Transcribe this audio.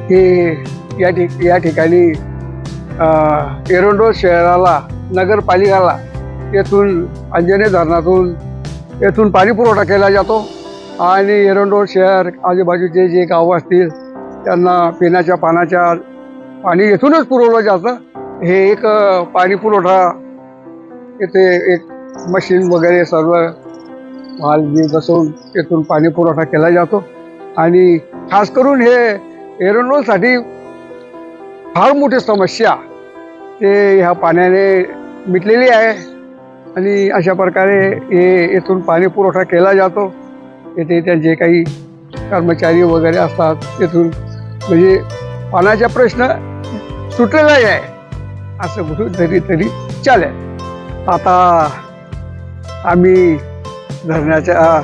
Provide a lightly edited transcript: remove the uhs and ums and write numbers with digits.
की या ठिकाणी एरंडोल शहराला नगरपालिकाला येथून अंजनी धरणातून येथून पाणी पुरवठा केला जातो आणि एरंडोल शहर आजूबाजूचे जे गावं असतील त्यांना पिण्याच्या पाण्याच्या पाणी येथूनच पुरवलं जातं. हे एक पाणी पुरवठा इथे एक मशीन वगैरे सर्व माल बसवून येथून पाणी पुरवठा केला जातो आणि खास करून हे एरंडोलसाठी फार मोठी समस्या ते ह्या पाण्याने मिटलेली आहे आणि अशा प्रकारे येथून पाणी पुरवठा केला जातो. येथे त्यांचे काही कर्मचारी वगैरे असतात येथून म्हणजे पाण्याचा प्रश्न सुटलेला आहे असं कुठं तरी चालेल. आता आम्ही धरणाच्या